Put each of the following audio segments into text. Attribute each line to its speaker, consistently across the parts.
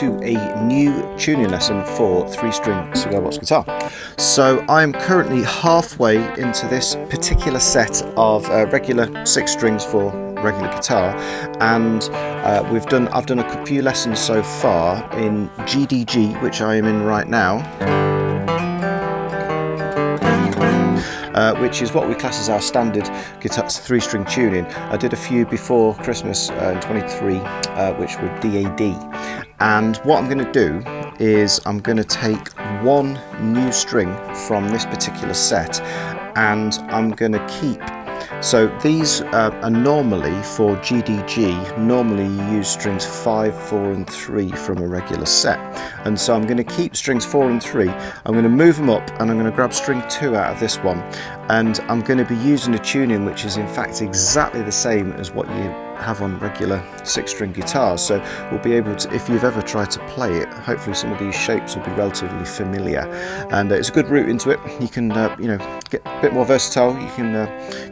Speaker 1: to a new tuning lesson for 3-string cigar box guitar. So I'm currently halfway into this particular set of regular 6 strings for regular guitar, and I've done a few lessons so far in GDG, which I am in right now, which is what we class as our standard guitar 3-string tuning. I did a few before Christmas in 23, which were DAD. And what I'm going to do is I'm going to take one new string from this particular set, and I'm going to keep. So these are normally for GDG, normally you use strings 5, 4 and 3 from a regular set. And so I'm going to keep strings 4 and 3, I'm going to move them up, and I'm going to grab string 2 out of this one. And I'm going to be using a tuning which is in fact exactly the same as what you have on regular 6-string guitars. So we'll be able to, if you've ever tried to play it, hopefully some of these shapes will be relatively familiar. And it's a good route into it. You can you know, get a bit more versatile. You can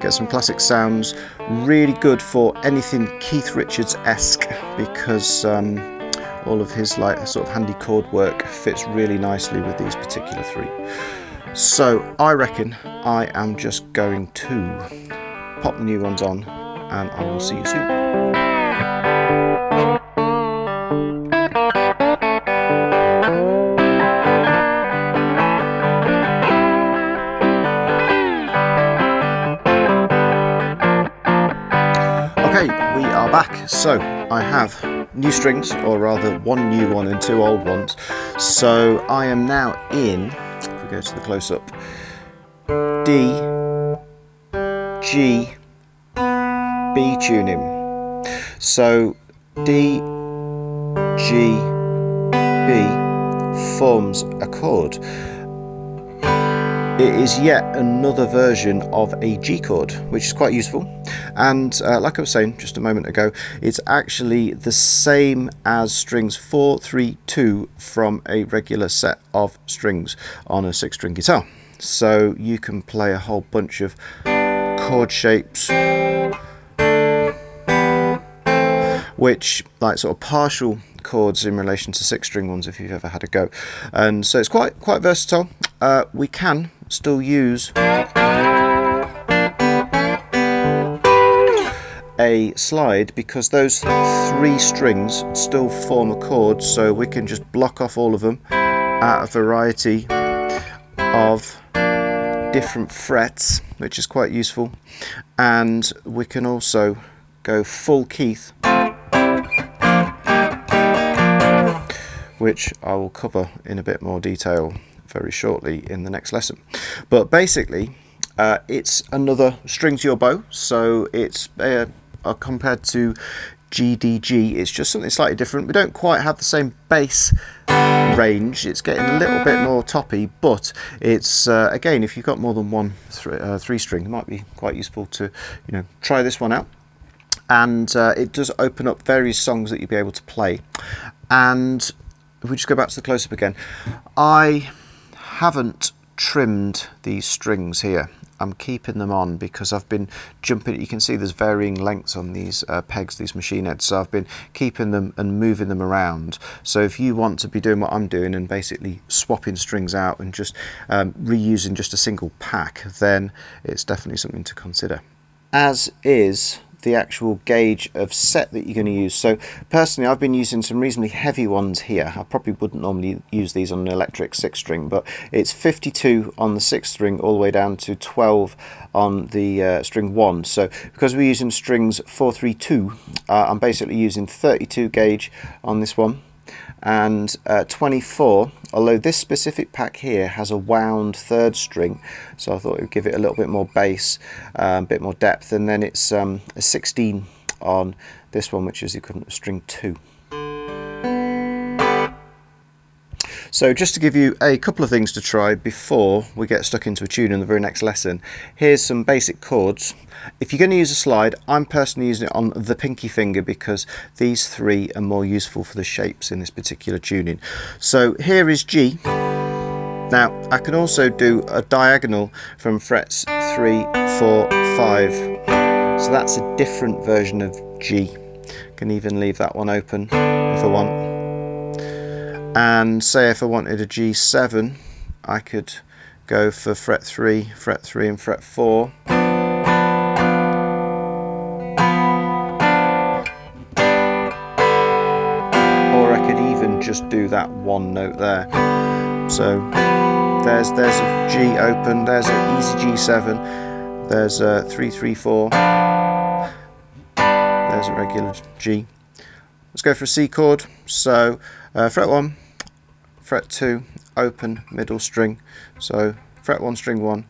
Speaker 1: get some classic sounds. Really good for anything Keith Richards-esque, because all of his like sort of handy chord work fits really nicely with these particular 3. So I reckon I am just going to pop the new ones on, and I will see you soon. Okay, we are back. So I have new strings, or rather one new one and 2 old ones. So I am now in, if we go to the close-up, D, G, B tuning. So D, G, B forms a chord. It is yet another version of a G chord, which is quite useful. And like I was saying just a moment ago, it's actually the same as strings 4, 3, 2 from a regular set of strings on a 6-string guitar. So you can play a whole bunch of chord shapes, which like sort of partial chords in relation to 6-string ones, if you've ever had a go. And so it's quite versatile. We can still use a slide because those 3 strings still form a chord, so we can just block off all of them at a variety of different frets, which is quite useful. And we can also go full Keith, which I will cover in a bit more detail very shortly in the next lesson. But basically it's another string to your bow, so it's compared to GDG, it's just something slightly different. We don't quite have the same bass range, it's getting a little bit more toppy, but it's again, if you've got more than one 3-string, it might be quite useful to, you know, try this one out. And it does open up various songs that you'll be able to play. And if we just go back to the close-up again, I haven't trimmed these strings here. I'm keeping them on because I've been jumping. You can see there's varying lengths on these pegs, these machine heads, so I've been keeping them and moving them around. So if you want to be doing what I'm doing and basically swapping strings out and just reusing just a single pack, then it's definitely something to consider. As is the actual gauge of set that you're going to use. So personally, I've been using some reasonably heavy ones here. I probably wouldn't normally use these on an electric 6-string, but it's 52 on the 6th string all the way down to 12 on the string 1. So because we're using strings 4, 3, 2, I'm basically using 32 gauge on this one, and 24, although this specific pack here has a wound 3rd string, so I thought it would give it a little bit more bass, a bit more depth. And then it's a 16 on this one, which is the equivalent of string 2. So just to give you a couple of things to try before we get stuck into a tune in the very next lesson, here's some basic chords. If you're going to use a slide, I'm personally using it on the pinky finger because these 3 are more useful for the shapes in this particular tuning. So here is G. Now I can also do a diagonal from frets 3, 4, 5. So that's a different version of G. Can even leave that one open if I want. And say if I wanted a G7, I could go for fret 3 and fret 4. Or I could even just do that one note there. So there's a G open, there's an easy G7, there's a 3 3 4, there's a regular G. Let's go for a C chord. So fret 1, fret 2, open middle string. So fret 1 string 1,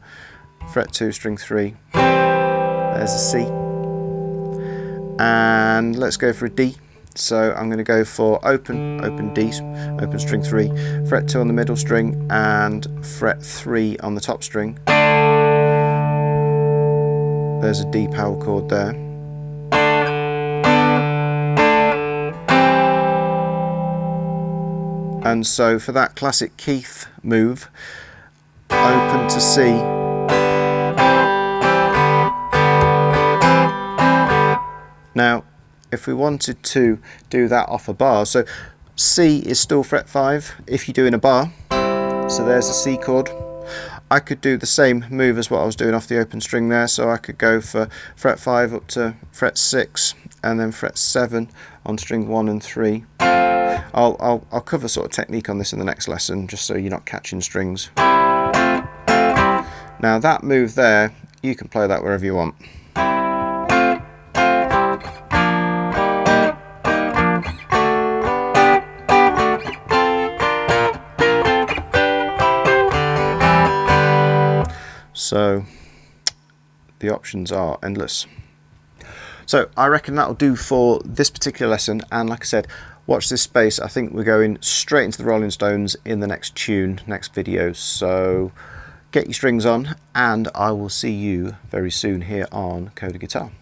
Speaker 1: fret 2 string 3. There's a C. And let's go for a D. So I'm going to go for open D, open string 3, fret 2 on the middle string and fret 3 on the top string. There's a D power chord there. And so for that classic Keef move, open to C, now if we wanted to do that off a bar, so C is still fret 5 if you're doing a bar, so there's a C chord. I could do the same move as what I was doing off the open string there, so I could go for fret 5 up to fret 6 and then fret 7 on string 1 and 3. I'll cover sort of technique on this in the next lesson, just so you're not catching strings. Now that move there, you can play that wherever you want. So the options are endless. So I reckon that'll do for this particular lesson, and like I said, watch this space. I think we're going straight into the Rolling Stones in the next tune, next video. So get your strings on, and I will see you very soon here on Coda Guitar.